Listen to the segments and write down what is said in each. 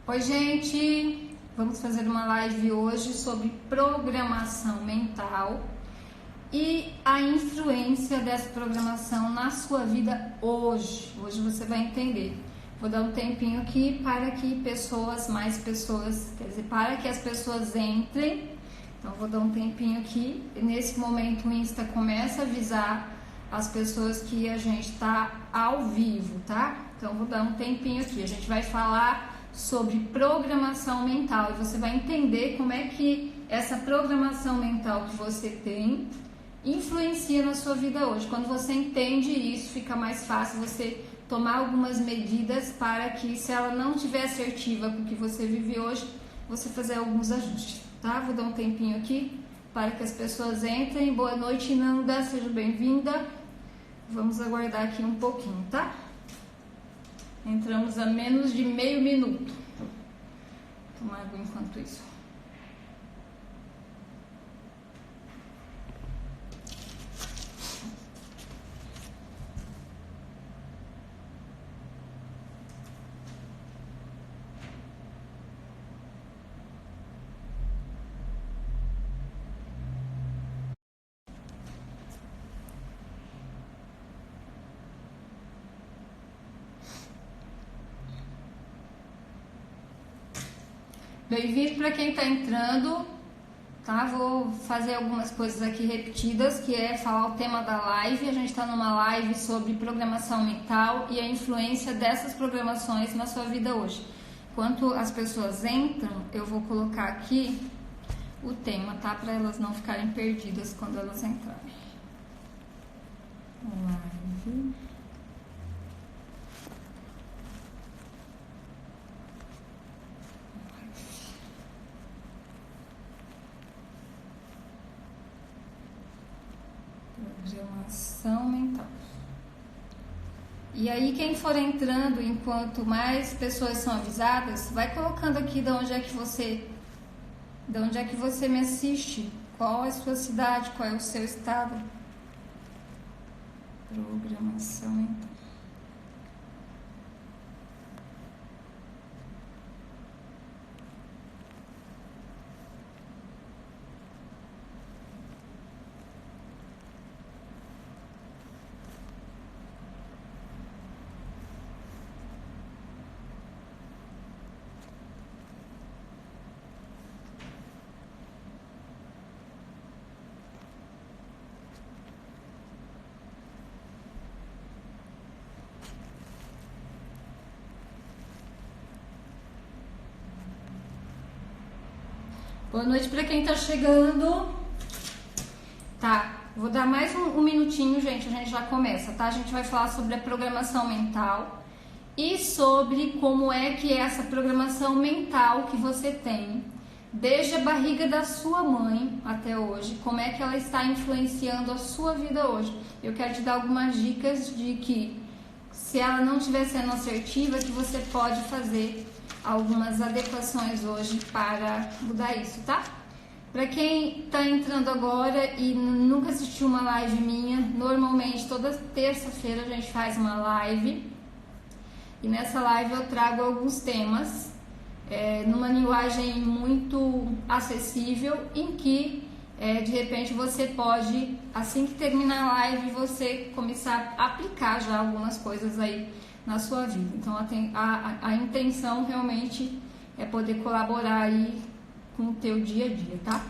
Oi, gente! Vamos fazer uma live hoje sobre programação mental e a influência dessa programação na sua vida hoje. Hoje você vai entender. Vou dar um tempinho aqui para que mais pessoas, quer dizer, para que as pessoas entrem. Então, vou dar um tempinho aqui. Nesse momento, o Insta começa a avisar as pessoas que a gente está ao vivo, tá? Então, vou dar um tempinho aqui. A gente vai falar sobre programação mental e você vai entender como é que essa programação mental que você tem influencia na sua vida hoje. Quando você entende isso, fica mais fácil você tomar algumas medidas para que, se ela não estiver assertiva com o que você vive hoje, você fazer alguns ajustes, tá? Vou dar um tempinho aqui para que as pessoas entrem. Boa noite, Nanda, seja bem-vinda. Vamos aguardar aqui um pouquinho, tá? Entramos a menos de meio minuto. Vou tomar água enquanto isso. Bem-vindo para quem está entrando, tá? Vou fazer algumas coisas aqui repetidas, que é falar o tema da live. A gente está numa live sobre programação mental e a influência dessas programações na sua vida hoje. Enquanto as pessoas entram, eu vou colocar aqui o tema, tá? Para elas não ficarem perdidas quando elas entrarem. Live. Programação mental. E aí, quem for entrando, enquanto mais pessoas são avisadas, vai colocando aqui de onde é que você me assiste, qual é a sua cidade, qual é o seu estado. Programação mental. Boa noite para quem tá chegando. Tá, vou dar mais um minutinho, gente, a gente já começa, tá? A gente vai falar sobre a programação mental e sobre como é que essa programação mental que você tem, desde a barriga da sua mãe até hoje, como é que ela está influenciando a sua vida hoje. Eu quero te dar algumas dicas de que, se ela não estiver sendo assertiva, que você pode fazer algumas adequações hoje para mudar isso, tá? Para quem tá entrando agora e nunca assistiu uma live minha, normalmente toda terça-feira a gente faz uma live e nessa live eu trago alguns temas numa linguagem muito acessível, em que de repente você pode, assim que terminar a live, você começar a aplicar já algumas coisas aí na sua vida. Então a intenção realmente é poder colaborar aí com o teu dia a dia, tá?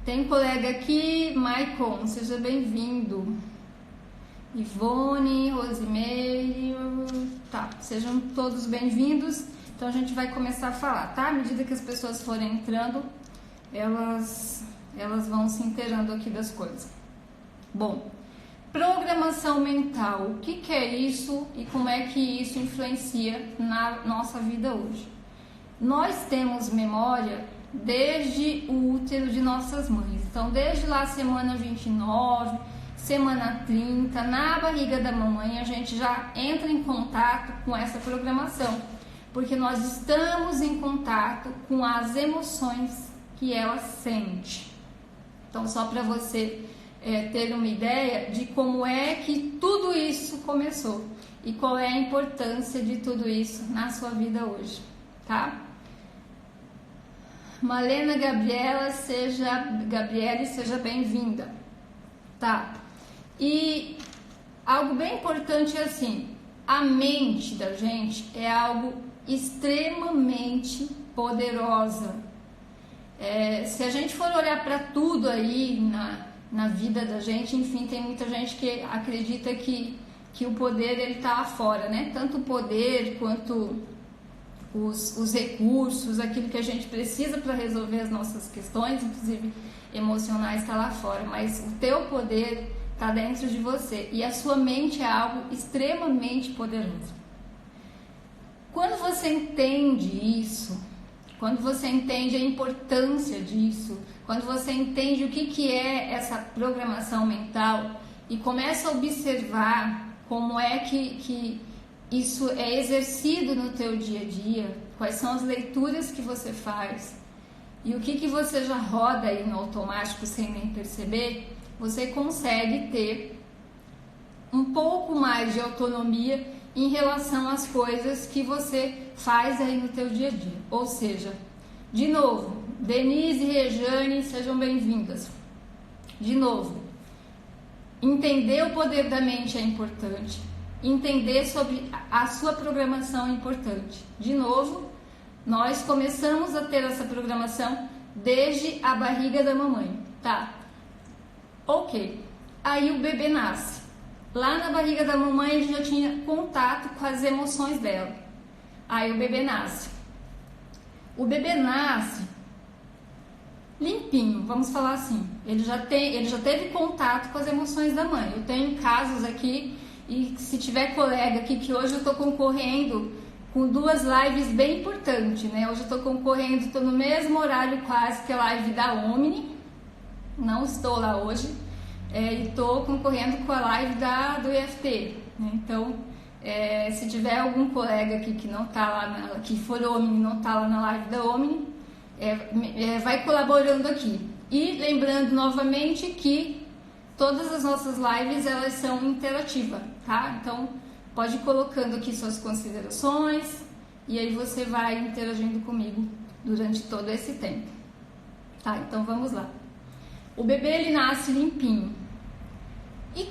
Tem colega aqui, Maicon, seja bem-vindo. Ivone, Rosimeire, tá, sejam todos bem-vindos. Então a gente vai começar a falar, tá? À medida que as pessoas forem entrando, elas vão se inteirando aqui das coisas. Bom, programação mental, o que é isso e como é que isso influencia na nossa vida hoje? Nós temos memória desde o útero de nossas mães. Então, desde lá semana 29, semana 30, na barriga da mamãe, a gente já entra em contato com essa programação, porque nós estamos em contato com as emoções que ela sente. Então, só para você ter uma ideia de como é que tudo isso começou e qual é a importância de tudo isso na sua vida hoje, tá? Malena Gabriele, seja bem-vinda, tá? E algo bem importante é assim, a mente da gente é algo extremamente poderosa. Se a gente for olhar para tudo aí na vida da gente, enfim, tem muita gente que acredita que o poder ele tá fora, né? Tanto o poder quanto os recursos, aquilo que a gente precisa para resolver as nossas questões, inclusive emocionais, está lá fora, mas o teu poder está dentro de você e a sua mente é algo extremamente poderoso. Quando você entende isso, quando você entende a importância disso, quando você entende o que é essa programação mental e começa a observar como é que isso é exercido no teu dia a dia, quais são as leituras que você faz e o que você já roda aí no automático sem nem perceber, você consegue ter um pouco mais de autonomia em relação às coisas que você faz aí no teu dia a dia. Ou seja, de novo, Denise e Rejane, sejam bem-vindas. De novo, entender o poder da mente é importante. Entender sobre a sua programação é importante. De novo, nós começamos a ter essa programação desde a barriga da mamãe, tá? Ok, aí o bebê nasce. Lá na barriga da mamãe ele já tinha contato com as emoções dela. Aí o bebê nasce. O bebê nasce limpinho, vamos falar assim. Ele já teve contato com as emoções da mãe. Eu tenho casos aqui. E se tiver colega aqui, que hoje eu estou concorrendo com 2 lives bem importantes, né? Hoje eu estou concorrendo, estou no mesmo horário quase que a live da Omni, não estou lá hoje, e estou concorrendo com a live do IFT, né? Então, se tiver algum colega aqui que não está lá, que for Omni e não está lá na live da Omni, vai colaborando aqui. E lembrando novamente que todas as nossas lives, elas são interativas, tá? Então, pode ir colocando aqui suas considerações e aí você vai interagindo comigo durante todo esse tempo. Tá, então vamos lá. O bebê, ele nasce limpinho. E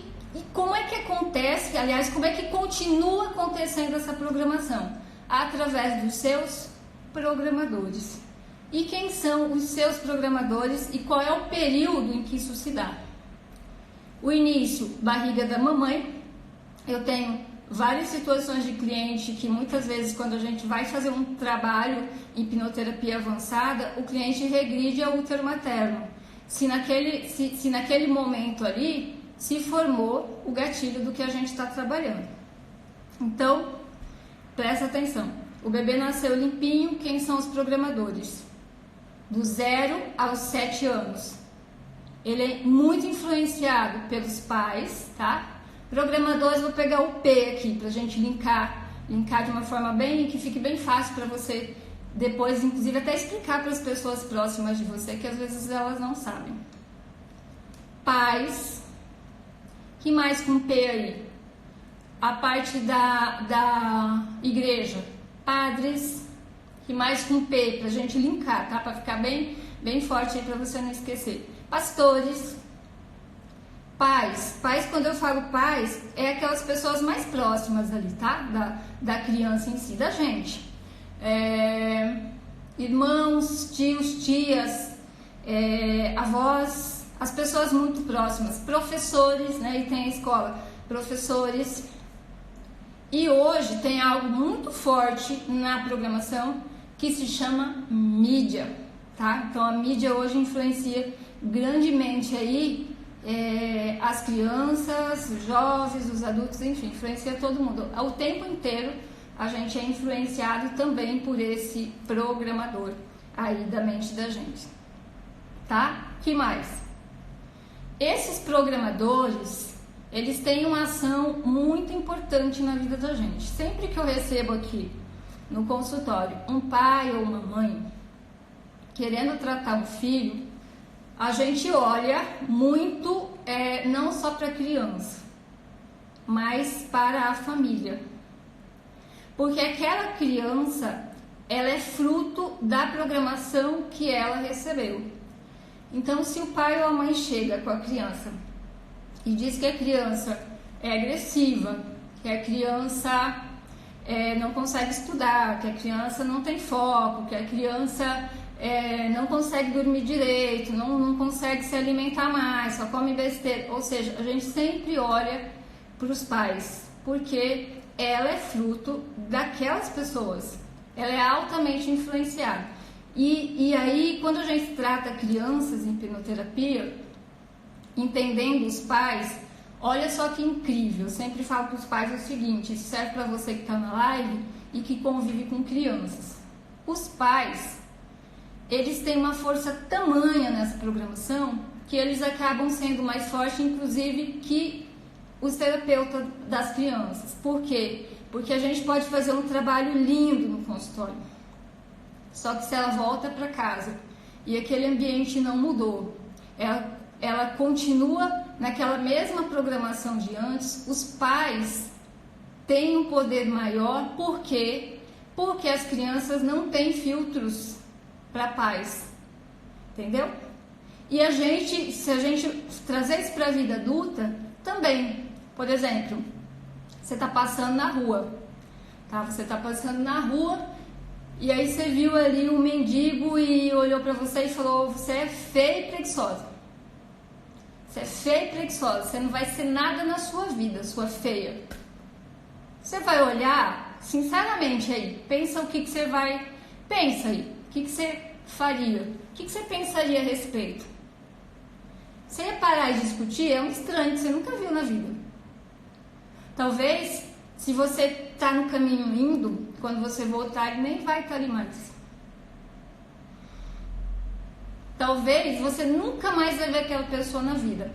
como é que acontece, aliás, como é que continua acontecendo essa programação? Através dos seus programadores. E quem são os seus programadores e qual é o período em que isso se dá? O início, barriga da mamãe. Eu tenho várias situações de cliente que muitas vezes quando a gente vai fazer um trabalho em hipnoterapia avançada, o cliente regride ao útero materno. Se naquele momento ali se formou o gatilho do que a gente está trabalhando. Então, presta atenção. O bebê nasceu limpinho, quem são os programadores? Do 0 aos 7 anos. Ele é muito influenciado pelos pais, tá? Programadores, vou pegar o P aqui pra gente linkar de uma forma que fique bem fácil para você depois, inclusive, até explicar para as pessoas próximas de você, que às vezes elas não sabem. Pais, que mais com P aí? A parte da igreja. Padres, que mais com P, pra gente linkar, tá? Pra ficar bem forte aí pra você não esquecer. Pastores, pais, quando eu falo pais, é aquelas pessoas mais próximas ali, tá? Da criança em si, da gente. Irmãos, tios, tias, avós, as pessoas muito próximas, professores, né? E tem a escola, professores. E hoje tem algo muito forte na programação que se chama mídia, tá? Então a mídia hoje influencia grandemente aí as crianças, os jovens, os adultos, enfim, influencia todo mundo. O tempo inteiro a gente é influenciado também por esse programador aí da mente da gente, tá? Que mais? Esses programadores, eles têm uma ação muito importante na vida da gente. Sempre que eu recebo aqui no consultório um pai ou uma mãe querendo tratar um filho, a gente olha muito, não só para a criança, mas para a família. Porque aquela criança, ela é fruto da programação que ela recebeu. Então, se o pai ou a mãe chega com a criança e diz que a criança é agressiva, que a criança não consegue estudar, que a criança não tem foco, que a criança não consegue dormir direito, não consegue se alimentar mais, só come besteira. Ou seja, a gente sempre olha para os pais, porque ela é fruto daquelas pessoas, ela é altamente influenciada. E aí, quando a gente trata crianças em hipnoterapia, entendendo os pais, olha só que incrível. Eu sempre falo para os pais o seguinte, isso serve para você que está na live e que convive com crianças. Os pais, eles têm uma força tamanha nessa programação que eles acabam sendo mais fortes, inclusive, que os terapeutas das crianças. Por quê? Porque a gente pode fazer um trabalho lindo no consultório, só que se ela volta para casa e aquele ambiente não mudou, ela continua naquela mesma programação de antes, os pais têm um poder maior. Por quê? Porque as crianças não têm filtros para pais, entendeu? E se a gente trazer isso para a vida adulta, também, por exemplo, você está passando na rua, tá? Você está passando na rua e aí você viu ali um mendigo e olhou para você e falou: você é feia e preguiçosa. Você é feia e preguiçosa, você não vai ser nada na sua vida, sua feia. Você vai olhar, sinceramente aí, pensa o que você vai... Pensa aí, o que você faria? O que você pensaria a respeito? Você ia parar de discutir? É um estranho que você nunca viu na vida. Talvez, se você está no caminho indo, quando você voltar, ele nem vai estar ali mais. Talvez você nunca mais vai ver aquela pessoa na vida.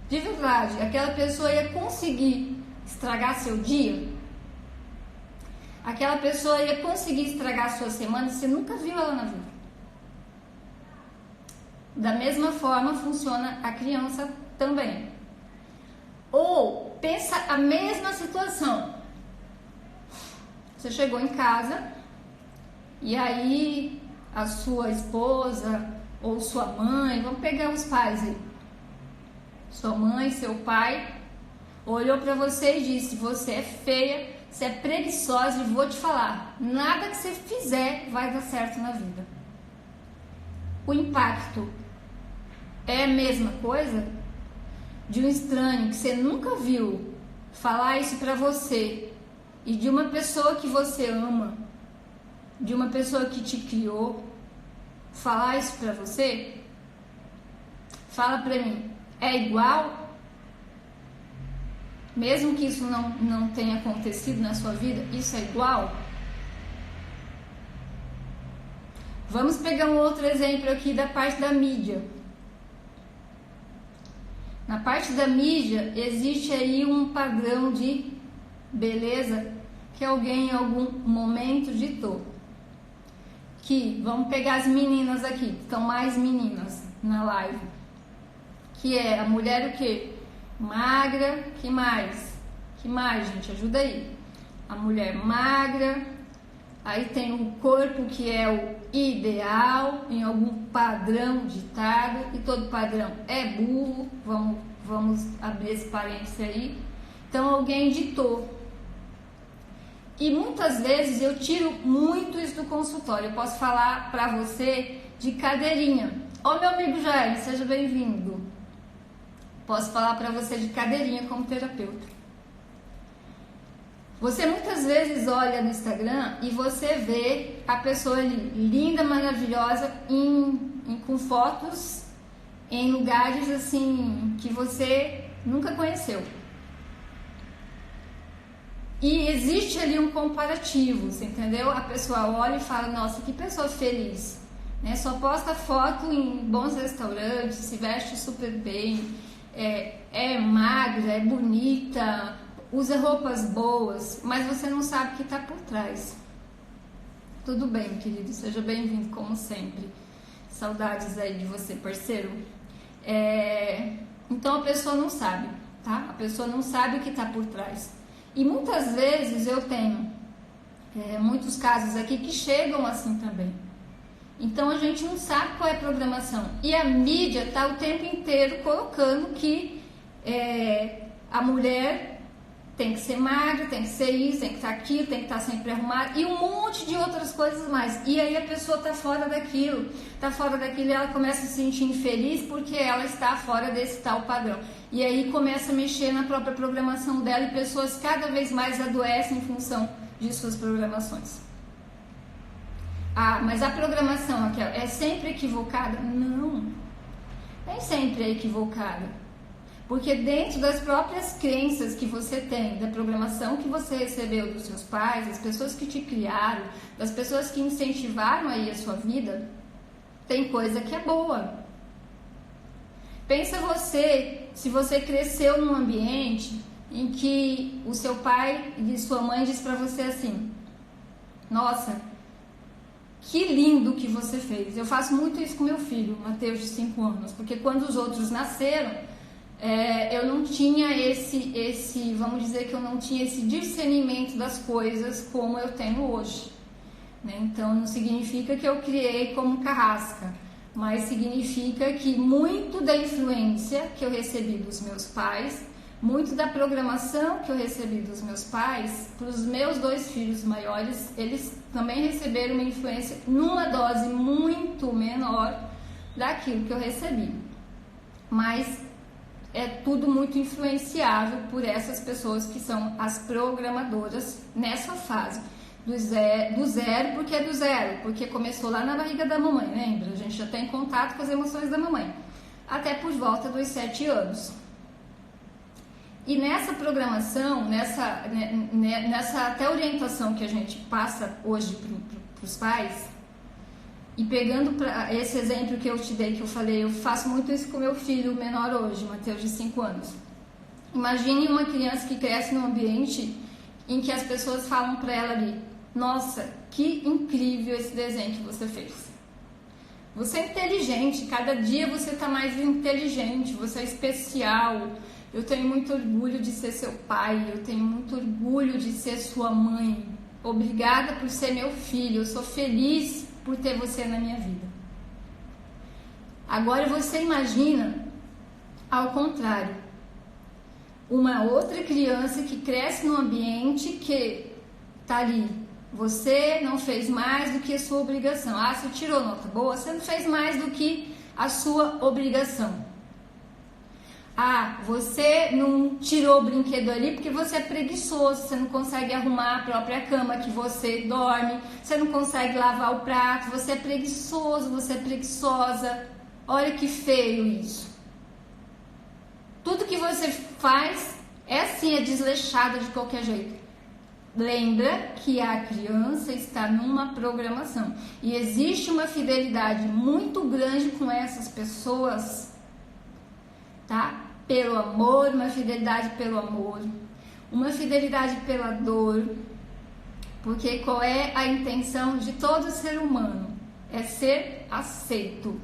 De verdade, aquela pessoa ia conseguir estragar seu dia? Aquela pessoa ia conseguir estragar sua semana? Você nunca viu ela na vida. Da mesma forma funciona a criança também. Ou pensa a mesma situação. Você chegou em casa e aí a sua esposa ou sua mãe, vamos pegar os pais aí, sua mãe, seu pai, olhou para você e disse: você é feia, você é preguiçosa e vou te falar, nada que você fizer vai dar certo na vida. O impacto é a mesma coisa de um estranho que você nunca viu falar isso para você, e de uma pessoa que você ama, de uma pessoa que te criou, falar isso pra você? Fala pra mim, é igual? Mesmo que isso não tenha acontecido na sua vida, isso é igual? Vamos pegar um outro exemplo aqui da parte da mídia. Na parte da mídia, existe aí um padrão de beleza que alguém em algum momento ditou. Que, vamos pegar as meninas aqui, que estão mais meninas na live. Que é a mulher o quê? Magra, que mais? Que mais, gente? Ajuda aí. A mulher magra, aí tem um corpo que é o ideal, em algum padrão ditado, e todo padrão é burro, vamos abrir esse parênteses aí. Então alguém ditou. E muitas vezes eu tiro muito isso do consultório. Eu posso falar pra você de cadeirinha. Ô meu amigo Jair, seja bem-vindo. Posso falar pra você de cadeirinha como terapeuta. Você muitas vezes olha no Instagram e você vê a pessoa ali, linda, maravilhosa, com fotos em lugares assim que você nunca conheceu. E existe ali um comparativo, você entendeu? A pessoa olha e fala: nossa, que pessoa feliz, né? Só posta foto em bons restaurantes, se veste super bem, é magra, é bonita, usa roupas boas, mas você não sabe o que está por trás. Tudo bem, querido, seja bem-vindo como sempre. Saudades aí de você, parceiro. Então a pessoa não sabe, tá? A pessoa não sabe o que está por trás. E muitas vezes eu tenho muitos casos aqui que chegam assim também. Então a gente não sabe qual é a programação. E a mídia está o tempo inteiro colocando que a mulher tem que ser magra, tem que ser isso, tem que estar aquilo, tem que estar sempre arrumada e um monte de outras coisas mais. E aí a pessoa está fora daquilo e ela começa a se sentir infeliz porque ela está fora desse tal padrão. E aí começa a mexer na própria programação dela e pessoas cada vez mais adoecem em função de suas programações. Ah, mas a programação aqui é sempre equivocada? Não, nem sempre é equivocada. Porque dentro das próprias crenças que você tem, da programação que você recebeu dos seus pais, das pessoas que te criaram, das pessoas que incentivaram aí a sua vida, tem coisa que é boa. Pensa você, se você cresceu num ambiente em que o seu pai e sua mãe diz pra você assim: nossa, que lindo que você fez. Eu faço muito isso com meu filho, Matheus, de 5 anos, porque quando os outros nasceram, eu não tinha vamos dizer que eu não tinha esse discernimento das coisas como eu tenho hoje, né? Então não significa que eu criei como carrasca, mas significa que muito da influência que eu recebi dos meus pais, muito da programação que eu recebi dos meus pais, para os meus 2 filhos maiores, eles também receberam uma influência numa dose muito menor daquilo que eu recebi, mas é tudo muito influenciável por essas pessoas que são as programadoras nessa fase do zero, porque é do zero, porque começou lá na barriga da mamãe, lembra? A gente já tem contato com as emoções da mamãe, até por volta dos 7 anos. E nessa programação, nessa até orientação que a gente passa hoje para os pais, e pegando para esse exemplo que eu te dei, que eu falei, eu faço muito isso com meu filho menor hoje, Matheus, de 5 anos. Imagine uma criança que cresce num ambiente em que as pessoas falam para ela ali: nossa, que incrível esse desenho que você fez. Você é inteligente, cada dia você está mais inteligente, você é especial. Eu tenho muito orgulho de ser seu pai, eu tenho muito orgulho de ser sua mãe. Obrigada por ser meu filho, eu sou feliz por ter você na minha vida. Agora você imagina ao contrário, uma outra criança que cresce num ambiente que tá ali: você não fez mais do que a sua obrigação. Ah, você tirou nota boa, você não fez mais do que a sua obrigação. Ah, você não tirou o brinquedo ali porque você é preguiçoso, você não consegue arrumar a própria cama que você dorme, você não consegue lavar o prato, você é preguiçoso, você é preguiçosa. Olha que feio isso. Tudo que você faz é assim, é desleixado de qualquer jeito. Lembra que a criança está numa programação e existe uma fidelidade muito grande com essas pessoas, tá? Pelo amor, uma fidelidade pelo amor, uma fidelidade pela dor, porque qual é a intenção de todo ser humano? É ser aceito.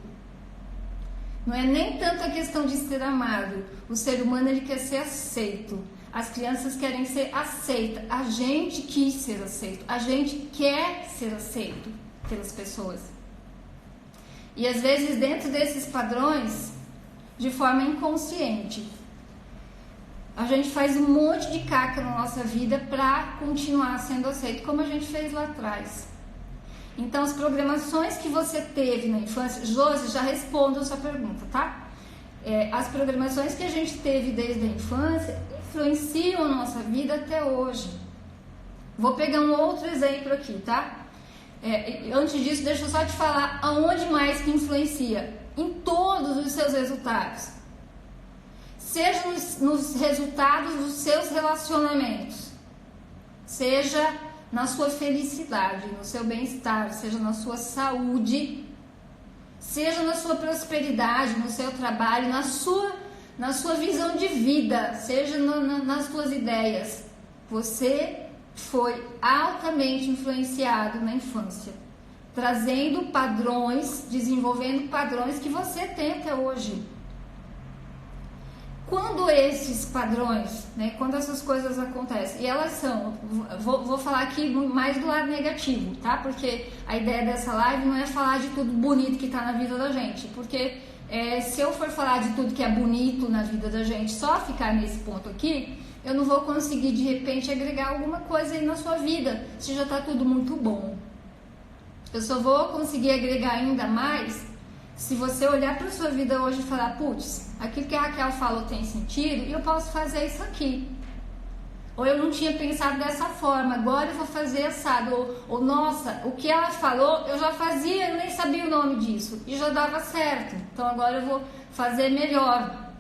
Não é nem tanto a questão de ser amado. O ser humano, ele quer ser aceito. As crianças querem ser aceitas. A gente quis ser aceito. A gente quer ser aceito pelas pessoas. E às vezes dentro desses padrões, de forma inconsciente, a gente faz um monte de caca na nossa vida para continuar sendo aceito, como a gente fez lá atrás. Então, as programações que você teve na infância, Josi, já respondo a sua pergunta, tá? As programações que a gente teve desde a infância influenciam a nossa vida até hoje. Vou pegar um outro exemplo aqui, tá? Antes disso, deixa eu só te falar aonde mais que influencia. Em todos os seus resultados. Seja nos resultados dos seus relacionamentos, seja na sua felicidade, no seu bem-estar, seja na sua saúde, seja na sua prosperidade, no seu trabalho, na sua visão de vida, seja nas suas ideias. Você foi altamente influenciado na infância, trazendo padrões, desenvolvendo padrões que você tem até hoje. Quando esses padrões, né, quando essas coisas acontecem, e elas são, vou falar aqui mais do lado negativo, tá? Porque a ideia dessa live não é falar de tudo bonito que tá na vida da gente, porque se eu for falar de tudo que é bonito na vida da gente, só ficar nesse ponto aqui, eu não vou conseguir de repente agregar alguma coisa aí na sua vida, se já tá tudo muito bom. Eu só vou conseguir agregar ainda mais se você olhar para a sua vida hoje e falar, putz, aquilo que a Raquel falou tem sentido e eu posso fazer isso aqui. Ou eu não tinha pensado dessa forma, agora eu vou fazer assado. Ou nossa, o que ela falou eu já fazia, eu nem sabia o nome disso e já dava certo. Então agora eu vou fazer melhor.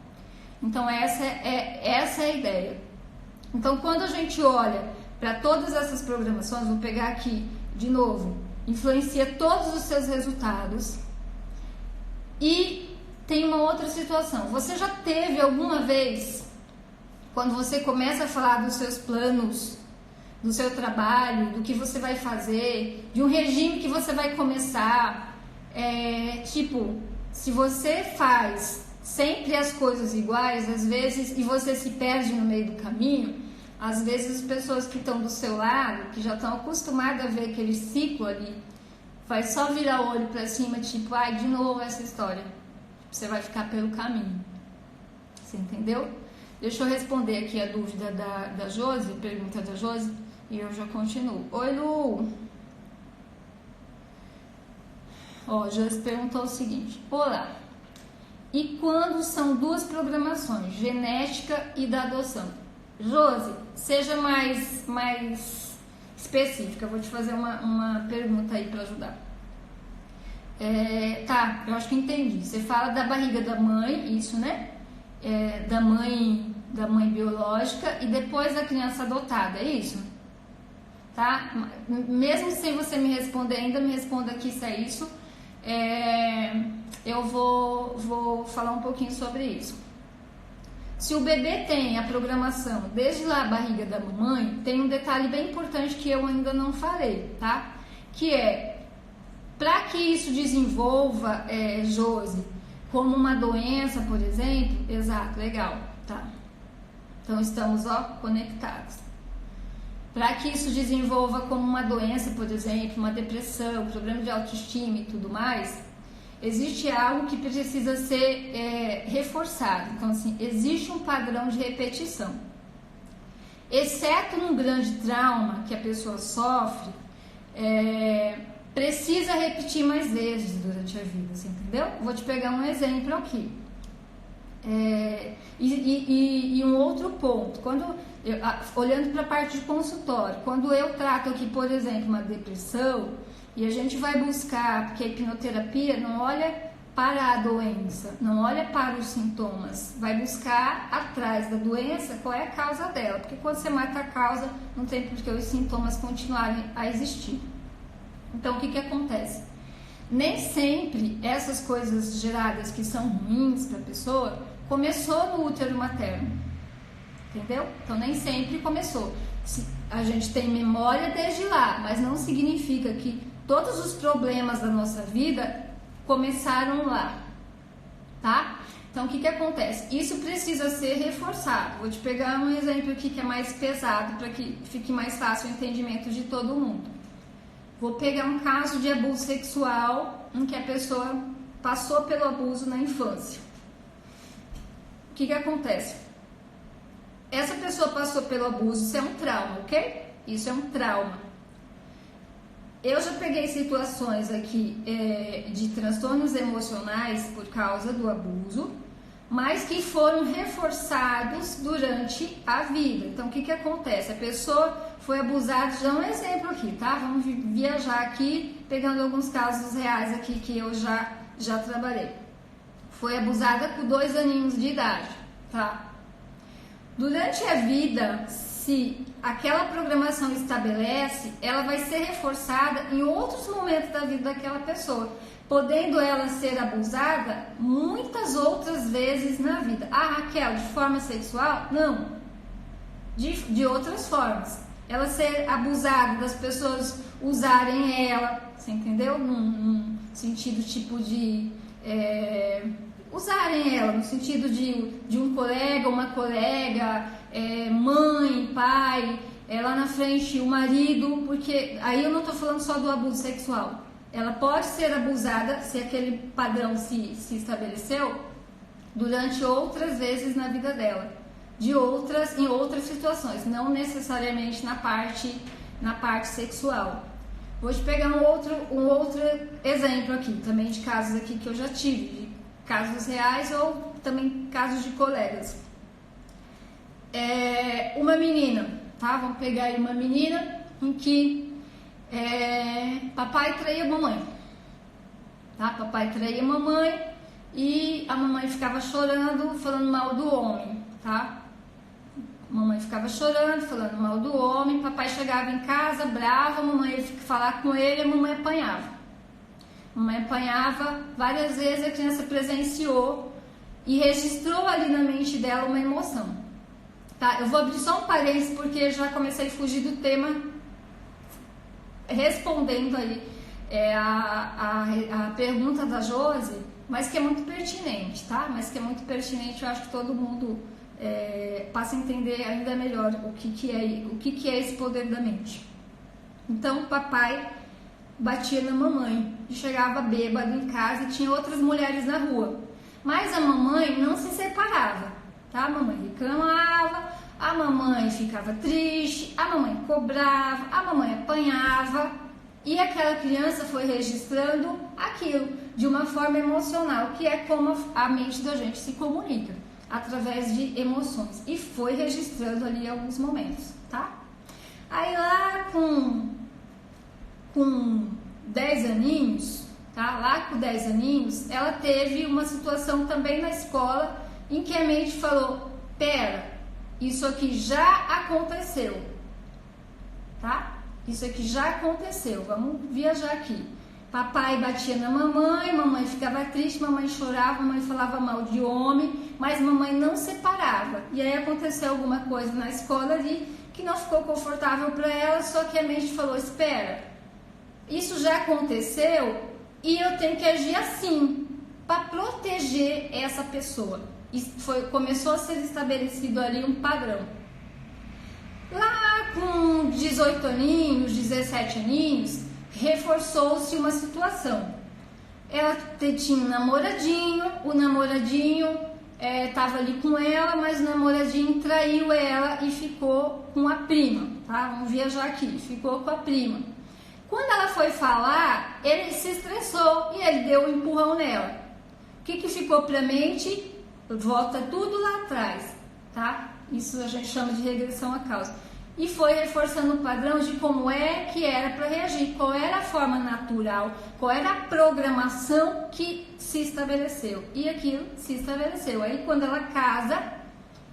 Então essa é a ideia. Então quando a gente olha para todas essas programações, vou pegar aqui de novo, influencia todos os seus resultados. E tem uma outra situação. Você já teve alguma vez, quando você começa a falar dos seus planos, do seu trabalho, do que você vai fazer, de um regime que você vai começar, tipo, se você faz sempre as coisas iguais, às vezes, e você se perde no meio do caminho, às vezes as pessoas que estão do seu lado, que já estão acostumadas a ver aquele ciclo ali, vai só virar o olho pra cima, tipo, ai, de novo essa história. Você vai ficar pelo caminho. Você entendeu? Deixa eu responder aqui a dúvida da Josi, pergunta da Josi, e eu já continuo. Oi, Lu! Ó, Josi perguntou o seguinte. Olá, e quando são duas programações, genética e da adoção? Josi, seja mais específica, eu vou te fazer uma pergunta aí para ajudar. Tá, eu acho que entendi. Você fala da barriga da mãe, isso, né? Da mãe biológica e depois da criança adotada, é isso? Tá? Mesmo sem você me responder, ainda me responda aqui se é isso. Eu vou falar um pouquinho sobre isso. Se o bebê tem a programação desde lá a barriga da mamãe, tem um detalhe bem importante que eu ainda não falei, tá? Que para que isso desenvolva, Josi, como uma doença, por exemplo, exato, legal, tá? Então estamos, conectados. Para que isso desenvolva como uma doença, por exemplo, uma depressão, problema de autoestima e tudo mais, existe algo que precisa ser reforçado. Então, assim, existe um padrão de repetição. Exceto num grande trauma que a pessoa sofre, precisa repetir mais vezes durante a vida, você entendeu? Vou te pegar um exemplo aqui. E um outro ponto, olhando para a parte de consultório, quando eu trato aqui, por exemplo, uma depressão, e a gente vai buscar, porque a hipnoterapia não olha para a doença, não olha para os sintomas, vai buscar atrás da doença qual é a causa dela, porque quando você mata a causa, não tem por que os sintomas continuarem a existir. Então, o que acontece? Nem sempre essas coisas geradas que são ruins para a pessoa, começou no útero materno, entendeu? Então, nem sempre começou. A gente tem memória desde lá, mas não significa que todos os problemas da nossa vida começaram lá, tá? Então, o que acontece? Isso precisa ser reforçado. Vou te pegar um exemplo aqui que é mais pesado, para que fique mais fácil o entendimento de todo mundo. Vou pegar um caso de abuso sexual em que a pessoa passou pelo abuso na infância. O que acontece? Essa pessoa passou pelo abuso, isso é um trauma, ok? Isso é um trauma. Eu já peguei situações aqui de transtornos emocionais por causa do abuso, mas que foram reforçados durante a vida. Então, o que acontece? A pessoa foi abusada, já um exemplo aqui, tá? Vamos viajar aqui, pegando alguns casos reais aqui que eu já trabalhei. Foi abusada com 2 aninhos de idade, tá? Durante a vida, se aquela programação estabelece, ela vai ser reforçada em outros momentos da vida daquela pessoa, podendo ela ser abusada muitas outras vezes na vida. Ah, Raquel, de forma sexual? Não, de outras formas. Ela ser abusada, das pessoas usarem ela, você entendeu? Num sentido tipo de usarem ela no sentido de um colega, uma colega, mãe, pai, lá na frente o marido, porque aí eu não estou falando só do abuso sexual. Ela pode ser abusada se aquele padrão se estabeleceu durante outras vezes na vida dela, em outras situações, não necessariamente na parte sexual. Vou te pegar um outro exemplo aqui, também de casos aqui que eu já tive, de casos reais ou também casos de colegas. Uma menina, tá? Vamos pegar aí uma menina em que papai traía a mamãe, tá? Papai traía a mamãe e a mamãe ficava chorando, falando mal do homem, tá? Mamãe ficava chorando, falando mal do homem, papai chegava em casa bravo, a mamãe ia falar com ele e a mamãe apanhava. A mamãe apanhava várias vezes, a criança presenciou e registrou ali na mente dela uma emoção. Tá? Eu vou abrir só um parênteses porque já comecei a fugir do tema, respondendo aí a pergunta da Josi, mas que é muito pertinente, tá? Mas que é muito pertinente, eu acho que todo mundo passa a entender ainda melhor o que é esse poder da mente. Então, papai batia na mamãe, chegava bêbado em casa e tinha outras mulheres na rua. Mas a mamãe não se separava, tá? A mamãe reclamava, a mamãe ficava triste, a mamãe cobrava, a mamãe apanhava e aquela criança foi registrando aquilo de uma forma emocional, que é como a mente da gente se comunica, através de emoções, e foi registrando ali alguns momentos, tá? Aí lá com 10 aninhos, tá? Lá com 10 aninhos, ela teve uma situação também na escola em que a mente falou, pera, isso aqui já aconteceu, tá? Isso aqui já aconteceu, vamos viajar aqui. Papai batia na mamãe, mamãe ficava triste, mamãe chorava, mamãe falava mal de homem, mas mamãe não separava. E aí aconteceu alguma coisa na escola ali que não ficou confortável para ela, só que a mente falou, espera, isso já aconteceu e eu tenho que agir assim, para proteger essa pessoa. Começou a ser estabelecido ali um padrão. Lá com 18 aninhos, 17 aninhos, reforçou-se uma situação. Ela tinha um namoradinho, o namoradinho estava ali com ela, mas o namoradinho traiu ela e ficou com a prima, tá? Vamos viajar aqui, ficou com a prima. Quando ela foi falar, ele se estressou e ele deu um empurrão nela. O que ficou para a mente? Volta tudo lá atrás, tá? Isso a gente chama de regressão à causa. E foi reforçando o padrão de como é que era para reagir, qual era a forma natural, qual era a programação que se estabeleceu. E aquilo se estabeleceu. Aí quando ela casa,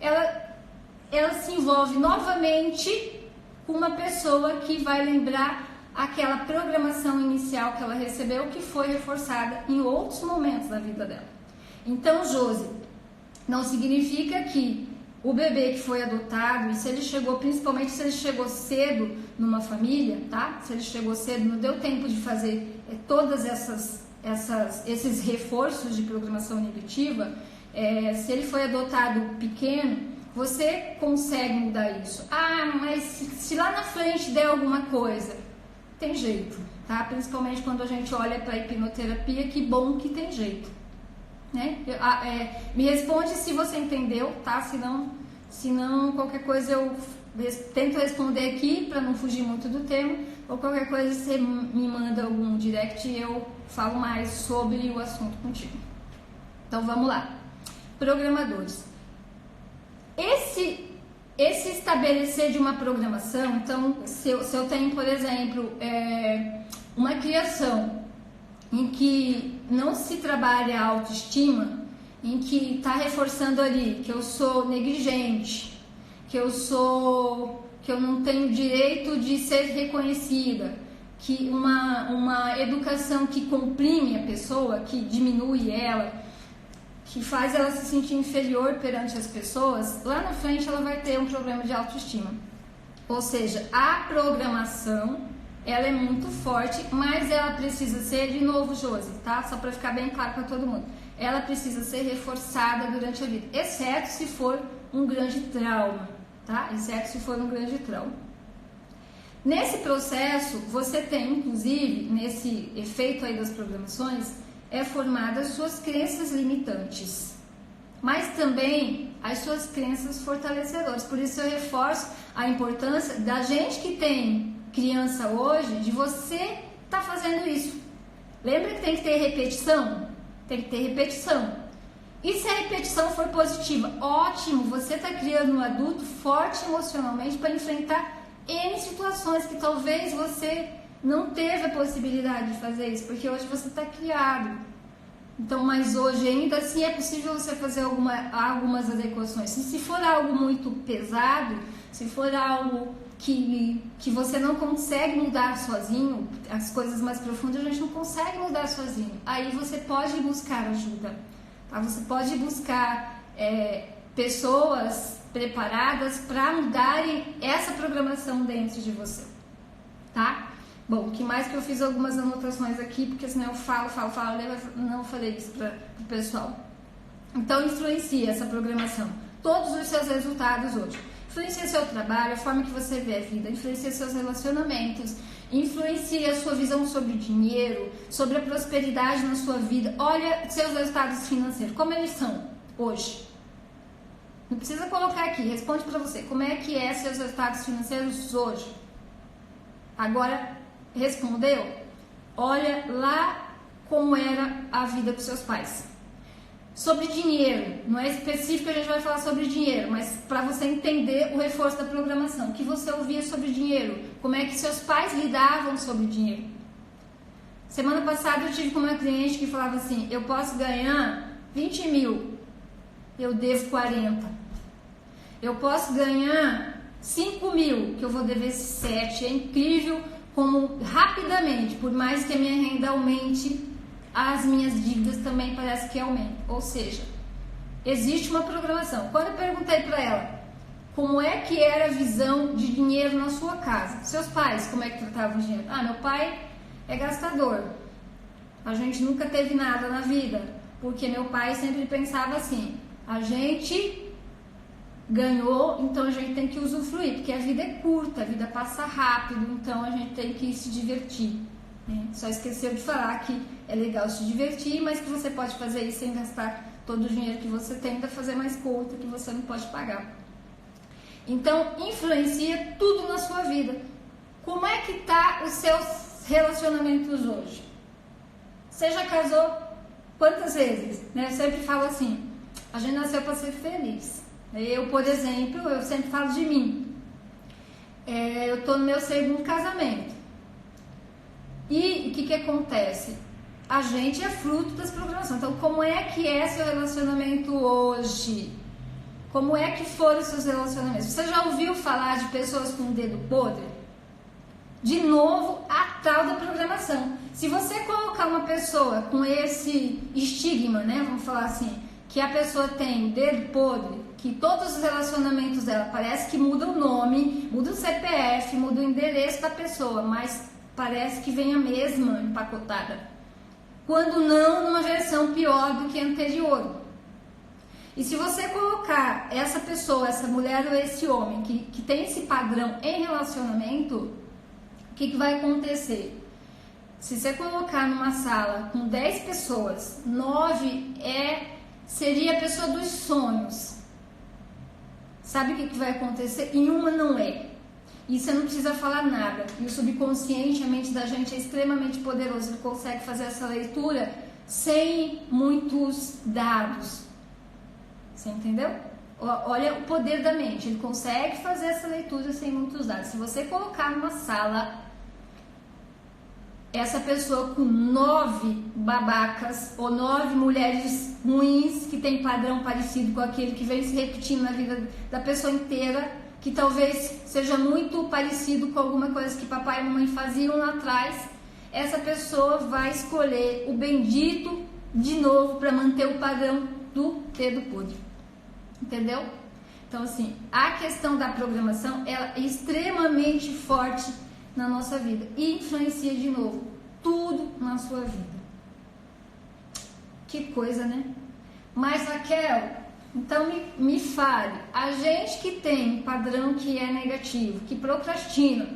ela se envolve novamente com uma pessoa que vai lembrar aquela programação inicial que ela recebeu, que foi reforçada em outros momentos da vida dela. Então, Josi, não significa que o bebê que foi adotado, e se ele chegou, principalmente se ele chegou cedo numa família, tá? Se ele chegou cedo, não deu tempo de fazer todas esses reforços de programação negativa, se ele foi adotado pequeno, você consegue mudar isso. Ah, mas se lá na frente der alguma coisa, tem jeito, tá? Principalmente quando a gente olha para a hipnoterapia, que bom que tem jeito. Né? Me responde se você entendeu, tá? Se não qualquer coisa eu tento responder aqui para não fugir muito do tema, ou qualquer coisa você me manda algum direct e eu falo mais sobre o assunto contigo. Então vamos lá. Programadores. Esse estabelecer de uma programação, então se eu tenho, por exemplo, uma criação em que não se trabalha a autoestima, em que está reforçando ali que eu sou negligente, que eu não tenho direito de ser reconhecida, que uma educação que comprime a pessoa, que diminui ela, que faz ela se sentir inferior perante as pessoas, lá na frente ela vai ter um problema de autoestima. Ou seja, a programação, ela é muito forte, mas ela precisa ser, de novo, Josi, tá? Só para ficar bem claro para todo mundo. ela precisa ser reforçada durante a vida, exceto se for um grande trauma, tá? Exceto se for um grande trauma. Nesse processo, você tem, inclusive, nesse efeito aí das programações, formadas suas crenças limitantes, mas também as suas crenças fortalecedoras. Por isso eu reforço a importância da gente que tem criança hoje, de você estar fazendo isso. Lembra que tem que ter repetição? Tem que ter repetição. E se a repetição for positiva, ótimo, você está criando um adulto forte emocionalmente para enfrentar N situações que talvez você não teve a possibilidade de fazer isso, porque hoje você está criado. Então, mas hoje ainda assim é possível você fazer algumas adequações. Se for algo muito pesado, se for algo que você não consegue mudar sozinho, as coisas mais profundas a gente não consegue mudar sozinho, aí você pode buscar ajuda, tá? Você pode buscar pessoas preparadas para mudarem essa programação dentro de você, tá? Bom, que mais que eu fiz algumas anotações aqui, porque senão eu falo, não falei isso para o pessoal. Então, influencia essa programação, todos os seus resultados hoje. Influencia seu trabalho, a forma que você vê a vida, influencia seus relacionamentos, influencia a sua visão sobre o dinheiro, sobre a prosperidade na sua vida. Olha seus resultados financeiros, como eles são hoje. Não precisa colocar aqui, responde para você, como é que seus resultados financeiros hoje? Agora, respondeu? Olha lá como era a vida dos seus pais. Sobre dinheiro, não é específico, a gente vai falar sobre dinheiro, mas para você entender o reforço da programação, o que você ouvia sobre dinheiro, como é que seus pais lidavam sobre dinheiro. Semana passada eu tive com uma cliente que falava assim, eu posso ganhar 20 mil, eu devo 40. Eu posso ganhar 5 mil, que eu vou dever 7. É incrível como rapidamente, por mais que a minha renda aumente, as minhas dívidas também parece que aumentam. Ou seja, existe uma programação. Quando eu perguntei para ela como é que era a visão de dinheiro na sua casa, seus pais, como é que tratavam o dinheiro? Ah, meu pai é gastador. A gente nunca teve nada na vida, porque meu pai sempre pensava assim, a gente ganhou, então a gente tem que usufruir, porque a vida é curta, a vida passa rápido, então a gente tem que se divertir. Só esqueceu de falar que é legal se divertir, mas que você pode fazer isso sem gastar todo o dinheiro que você tem, para fazer mais conta que você não pode pagar. Então, influencia tudo na sua vida. Como é que tá os seus relacionamentos hoje? Você já casou quantas vezes? Eu sempre falo assim, a gente nasceu para ser feliz. Eu, por exemplo, eu sempre falo de mim. Eu estou no meu segundo casamento. E o que acontece? A gente é fruto das programações. Então, como é que é seu relacionamento hoje? Como é que foram os seus relacionamentos? Você já ouviu falar de pessoas com o dedo podre? De novo, a tal da programação. Se você colocar uma pessoa com esse estigma, vamos falar assim, que a pessoa tem o dedo podre, que todos os relacionamentos dela parece que muda o nome, muda o CPF, muda o endereço da pessoa, mas parece que vem a mesma empacotada. Quando não, numa versão pior do que a anterior. E se você colocar essa pessoa, essa mulher ou esse homem que tem esse padrão em relacionamento, o que vai acontecer? Se você colocar numa sala com 10 pessoas, 9 seria a pessoa dos sonhos. Sabe o que vai acontecer? Em uma não é. E você não precisa falar nada. E o subconsciente, a mente da gente é extremamente poderoso. Ele consegue fazer essa leitura sem muitos dados. Você entendeu? Olha o poder da mente. Ele consegue fazer essa leitura sem muitos dados. Se você colocar numa sala essa pessoa com 9 babacas ou 9 mulheres ruins que tem padrão parecido com aquele que vem se repetindo na vida da pessoa inteira, que talvez seja muito parecido com alguma coisa que papai e mamãe faziam lá atrás, essa pessoa vai escolher o bendito de novo para manter o padrão do dedo podre. Entendeu? Então, assim, a questão da programação ela é extremamente forte na nossa vida e influencia de novo tudo na sua vida. O Que coisa, né? Mas, Raquel, então me fale, a gente que tem um padrão que é negativo, que procrastina,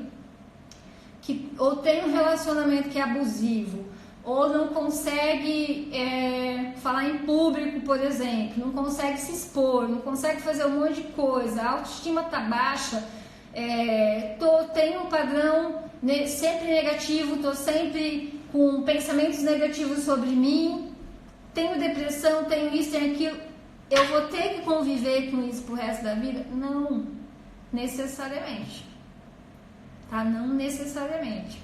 ou tem um relacionamento que é abusivo, ou não consegue falar em público, por exemplo, não consegue se expor, não consegue fazer um monte de coisa, a autoestima está baixa, tenho um padrão sempre negativo, estou sempre com pensamentos negativos sobre mim, tenho depressão, tenho isso, tenho aquilo, eu vou ter que conviver com isso pro resto da vida? Não necessariamente, tá? Não necessariamente.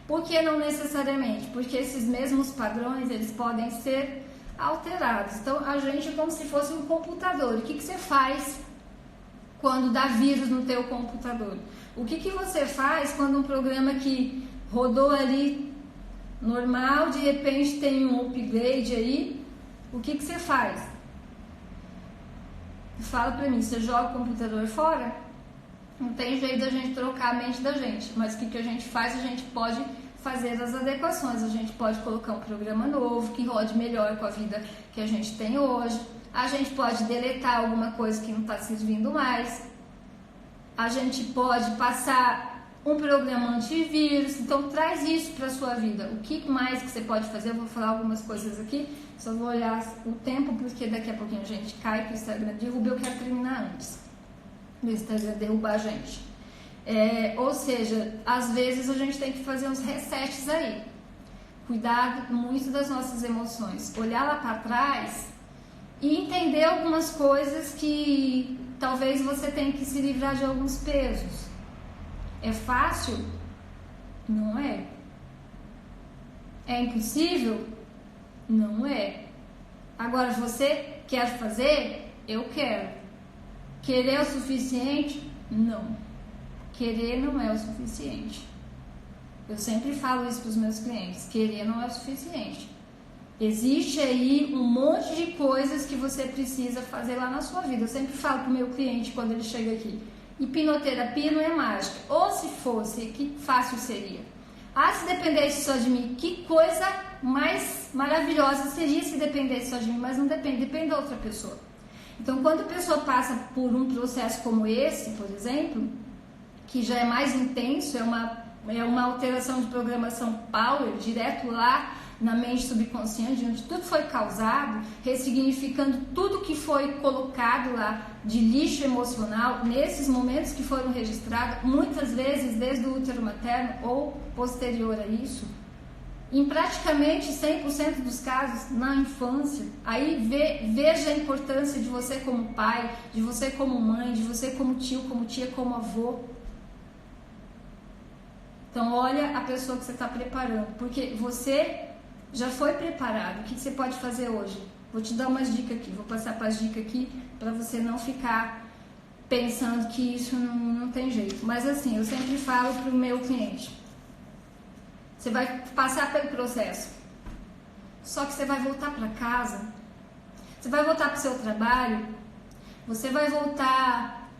Por que não necessariamente? Porque esses mesmos padrões, eles podem ser alterados. Então, a gente é como se fosse um computador. O que você faz quando dá vírus no teu computador? O que você faz quando um programa que rodou ali normal, de repente tem um upgrade aí? O que você faz? Fala pra mim, você joga o computador fora? Não tem jeito da gente trocar a mente da gente, mas o que a gente faz? A gente pode fazer as adequações, a gente pode colocar um programa novo que rode melhor com a vida que a gente tem hoje, a gente pode deletar alguma coisa que não está servindo mais, a gente pode passar um programa antivírus. Então traz isso para a sua vida. O que mais que você pode fazer? Eu vou falar algumas coisas aqui, só vou olhar o tempo, porque daqui a pouquinho a gente cai para o Instagram derruba, eu quero terminar antes do Instagram derrubar a gente. Ou seja, às vezes a gente tem que fazer uns resets aí. Cuidar muito das nossas emoções. Olhar lá para trás e entender algumas coisas que talvez você tenha que se livrar de alguns pesos. É fácil? Não é. É impossível? Não é. Agora, você quer fazer? Eu quero. Querer é o suficiente? Não. Querer não é o suficiente. Eu sempre falo isso para os meus clientes. Querer não é o suficiente. Existe aí um monte de coisas que você precisa fazer lá na sua vida. Eu sempre falo para o meu cliente quando ele chega aqui. Hipnoterapia não é mágica. Ou se fosse, que fácil seria. Se dependesse só de mim, que coisa mais maravilhosa seria se dependesse só de mim. Mas não depende, depende da outra pessoa. Então, quando a pessoa passa por um processo como esse, por exemplo, que já é mais intenso, é uma alteração de programação power, direto lá na mente subconsciente, onde tudo foi causado, ressignificando tudo que foi colocado lá de lixo emocional, nesses momentos que foram registrados, muitas vezes desde o útero materno ou posterior a isso, em praticamente 100% dos casos na infância. Aí veja a importância de você como pai, de você como mãe, de você como tio, como tia, como avô. Então olha a pessoa que você está preparando, porque você já foi preparado. O que você pode fazer hoje? Vou te dar umas dicas aqui, vou passar para as dicas aqui para você não ficar pensando que isso não tem jeito. Mas assim, eu sempre falo para o meu cliente, você vai passar pelo processo, só que você vai voltar para casa, você vai voltar para o seu trabalho, você vai voltar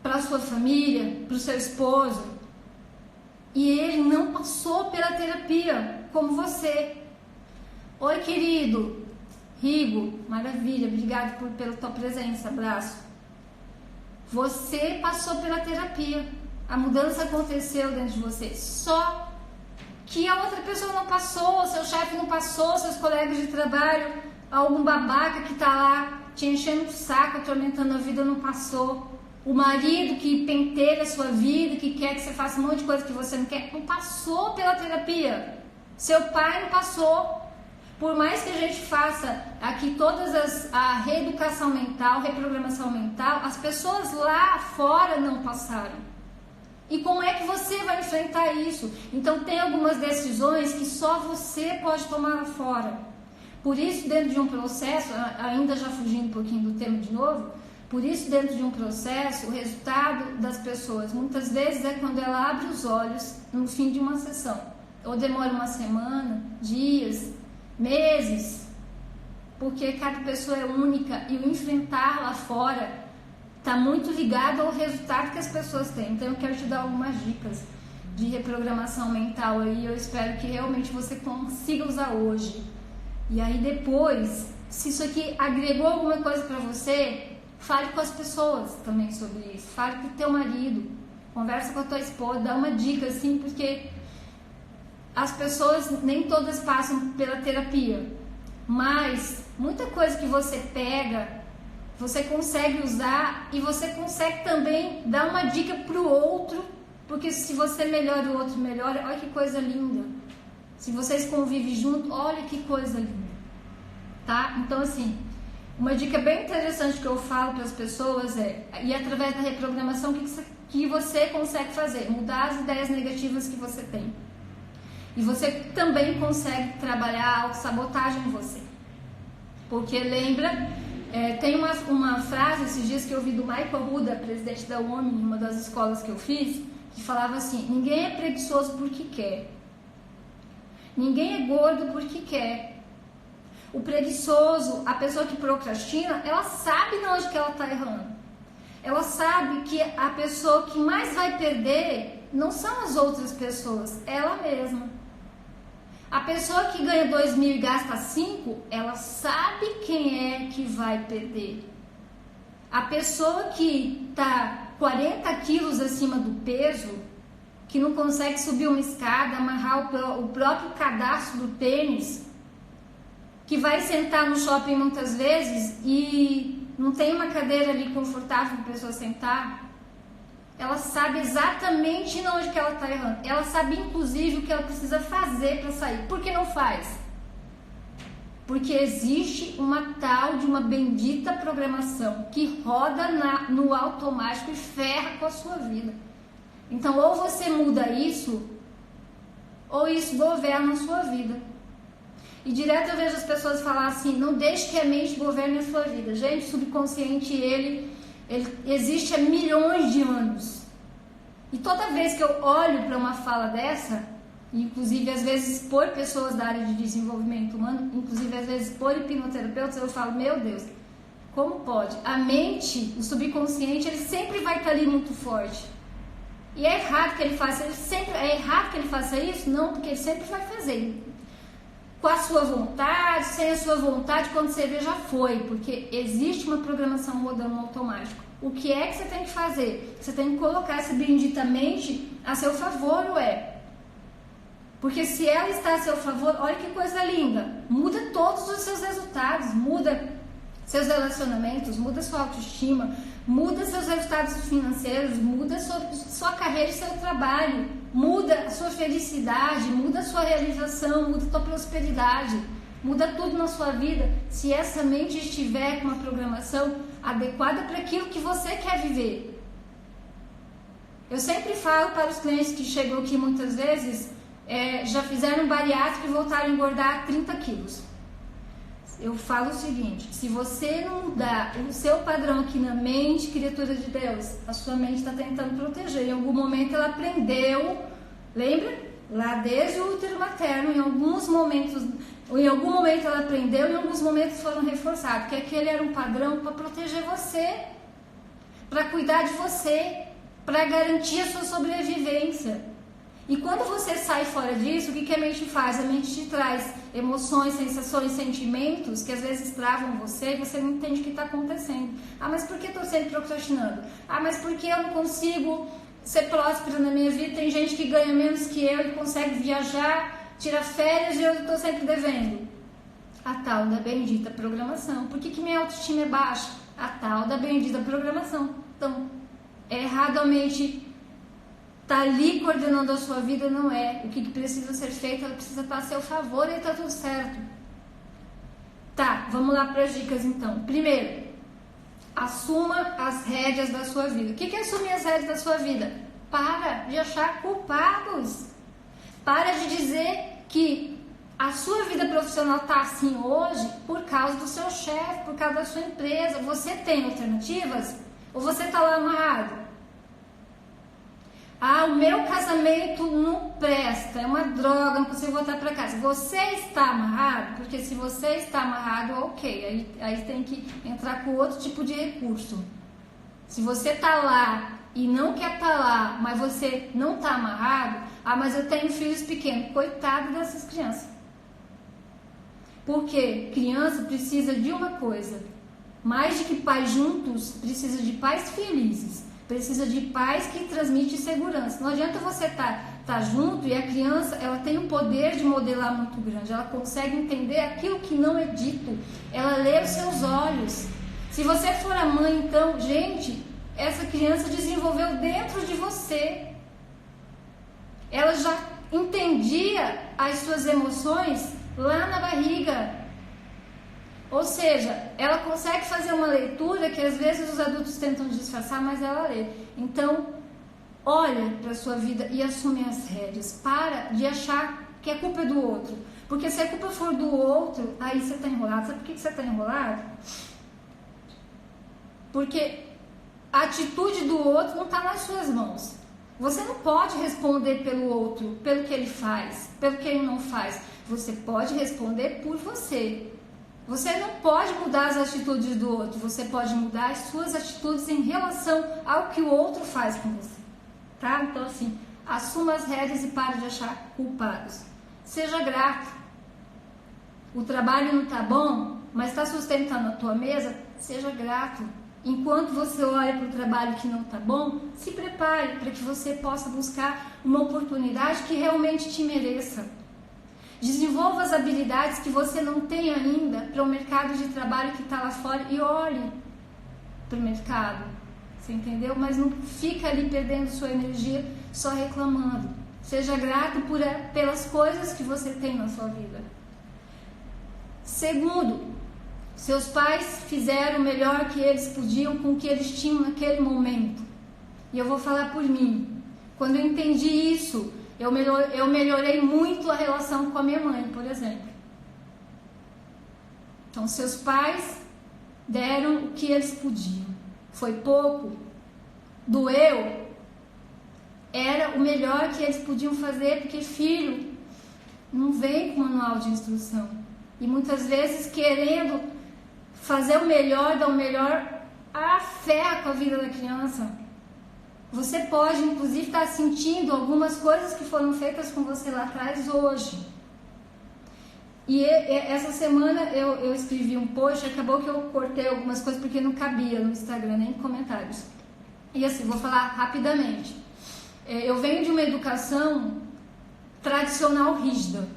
para a sua família, para o seu esposo, e ele não passou pela terapia como você. Oi, querido Rigo, maravilha, obrigado pela tua presença, abraço. Você passou pela terapia, a mudança aconteceu dentro de você, só que a outra pessoa não passou, seu chefe não passou, seus colegas de trabalho, algum babaca que tá lá te enchendo o saco, atormentando a vida, não passou. O marido que pentelha a sua vida, que quer que você faça um monte de coisa que você não quer, não passou pela terapia. Seu pai não passou. Por mais que a gente faça aqui a reeducação mental, reprogramação mental, as pessoas lá fora não passaram. E como é que você vai enfrentar isso? Então tem algumas decisões que só você pode tomar lá fora. Por isso, dentro de um processo, ainda já fugindo um pouquinho do tema de novo, por isso dentro de um processo, o resultado das pessoas muitas vezes é quando ela abre os olhos no fim de uma sessão. Ou demora uma semana, dias, meses, porque cada pessoa é única e o enfrentar lá fora está muito ligado ao resultado que as pessoas têm. Então eu quero te dar algumas dicas de reprogramação mental aí. Eu espero que realmente você consiga usar hoje. E aí depois, se isso aqui agregou alguma coisa para você, fale com as pessoas também sobre isso. Fale com o teu marido, conversa com a tua esposa, dá uma dica assim, porque as pessoas nem todas passam pela terapia, mas muita coisa que você pega, você consegue usar e você consegue também dar uma dica pro outro, porque se você melhora, o outro melhora. Olha que coisa linda. Se vocês convivem junto, olha que coisa linda, tá? Então assim, uma dica bem interessante que eu falo para as pessoas é, e através da reprogramação, que você consegue fazer? Mudar as ideias negativas que você tem. E você também consegue trabalhar a autossabotagem em você. Porque lembra, tem uma frase esses dias que eu ouvi do Michael Huda, presidente da ONU, em uma das escolas que eu fiz, que falava assim: ninguém é preguiçoso porque quer. Ninguém é gordo porque quer. O preguiçoso, a pessoa que procrastina, ela sabe onde que ela está errando. Ela sabe que a pessoa que mais vai perder não são as outras pessoas, ela mesma. A pessoa que ganha 2.000 e gasta 5, ela sabe quem é que vai perder. A pessoa que está 40 quilos acima do peso, que não consegue subir uma escada, amarrar o próprio cadastro do tênis, que vai sentar no shopping muitas vezes e não tem uma cadeira ali confortável para a pessoa sentar, ela sabe exatamente onde que ela está errando. Ela sabe inclusive o que ela precisa fazer para sair. Por que não faz? Porque existe uma tal de uma bendita programação que roda no automático e ferra com a sua vida. Então, ou você muda isso, ou isso governa a sua vida. E direto eu vejo as pessoas falar assim: não deixe que a mente governe a sua vida. Gente, o subconsciente, ele existe há milhões de anos. E toda vez que eu olho para uma fala dessa, inclusive às vezes por pessoas da área de desenvolvimento humano, inclusive às vezes por hipnoterapeutas, eu falo: meu Deus, como pode? A mente, o subconsciente, ele sempre vai estar ali muito forte. E é errado que ele faça, é errado que ele faça isso? Não, porque ele sempre vai fazer. Com a sua vontade, sem a sua vontade, quando você vê, já foi, porque existe uma programação rodando no automático. O que é que você tem que fazer? Você tem que colocar essa bendita mente a seu favor, porque se ela está a seu favor, olha que coisa linda, muda todos os seus resultados, muda seus relacionamentos, muda sua autoestima, muda seus resultados financeiros, muda sua carreira e seu trabalho, muda a sua felicidade, muda a sua realização, muda a sua prosperidade, muda tudo na sua vida, se essa mente estiver com uma programação adequada para aquilo que você quer viver. Eu sempre falo para os clientes que chegam aqui muitas vezes, já fizeram bariátrica e voltaram a engordar 30 quilos. Eu falo o seguinte: se você não mudar o seu padrão aqui na mente, criatura de Deus, a sua mente está tentando proteger. Em algum momento ela aprendeu, lembra? Lá desde o útero materno, em algum momento ela aprendeu, em alguns momentos foram reforçados, porque aquele era um padrão para proteger você, para cuidar de você, para garantir a sua sobrevivência. E quando você sai fora disso, o que a mente faz? A mente te traz emoções, sensações, sentimentos que às vezes travam você e você não entende o que está acontecendo. Ah, mas por que estou sempre procrastinando? Ah, mas por que eu não consigo ser próspera na minha vida? Tem gente que ganha menos que eu e consegue viajar, tira férias e eu estou sempre devendo. A tal da bendita programação. Por que minha autoestima é baixa? A tal da bendita programação. Então, é errado a mente tá ali coordenando a sua vida, não é. O que precisa ser feito, ela precisa estar a seu favor e tá tudo certo. Tá, vamos lá para as dicas então. Primeiro, assuma as rédeas da sua vida. O que é assumir as rédeas da sua vida? Para de achar culpados. Para de dizer que a sua vida profissional tá assim hoje por causa do seu chefe, por causa da sua empresa. Você tem alternativas? Ou você tá lá amarrado? Ah, o meu casamento não presta, é uma droga, não consigo voltar para casa. Você está amarrado? Porque se você está amarrado, ok, aí tem que entrar com outro tipo de recurso. Se você está lá e não quer estar lá, mas você não está amarrado, ah, mas eu tenho filhos pequenos, coitado dessas crianças. Porque criança precisa de uma coisa, mais de que pais juntos, precisa de pais felizes, precisa de pais que transmitem segurança. Não adianta você tá junto e a criança, ela tem um poder de modelar muito grande, ela consegue entender aquilo que não é dito, ela lê os seus olhos. Se você for a mãe, então, gente, essa criança desenvolveu dentro de você. Ela já entendia as suas emoções lá na barriga. Ou seja, ela consegue fazer uma leitura que às vezes os adultos tentam disfarçar, mas ela lê. Então, olha para a sua vida e assume as rédeas. Para de achar que a culpa é do outro. Porque se a culpa for do outro, aí você está enrolado. Sabe por que você está enrolado? Porque a atitude do outro não está nas suas mãos. Você não pode responder pelo outro, pelo que ele faz, pelo que ele não faz. Você pode responder por você. Você não pode mudar as atitudes do outro. Você pode mudar as suas atitudes em relação ao que o outro faz com você. Tá? Então, assim, assuma as rédeas e pare de achar culpados. Seja grato. O trabalho não está bom, mas está sustentando a tua mesa? Seja grato. Enquanto você olha para o trabalho que não está bom, se prepare para que você possa buscar uma oportunidade que realmente te mereça. Desenvolva as habilidades que você não tem ainda para o mercado de trabalho que está lá fora e olhe para o mercado. Você entendeu? Mas não fica ali perdendo sua energia só reclamando. Seja grato pelas coisas que você tem na sua vida. Segundo, seus pais fizeram o melhor que eles podiam com o que eles tinham naquele momento. E eu vou falar por mim. Quando eu entendi isso, eu melhorei muito a relação com a minha mãe, por exemplo. Então, seus pais deram o que eles podiam. Foi pouco? Doeu? Era o melhor que eles podiam fazer, porque filho não vem com manual de instrução. E muitas vezes querendo fazer o melhor, dar o melhor, ferra com a vida da criança. Você pode, inclusive, estar sentindo algumas coisas que foram feitas com você lá atrás hoje. E essa semana eu escrevi um post, acabou que eu cortei algumas coisas porque não cabia no Instagram, nem em comentários. E assim, vou falar rapidamente. Eu venho de uma educação tradicional rígida.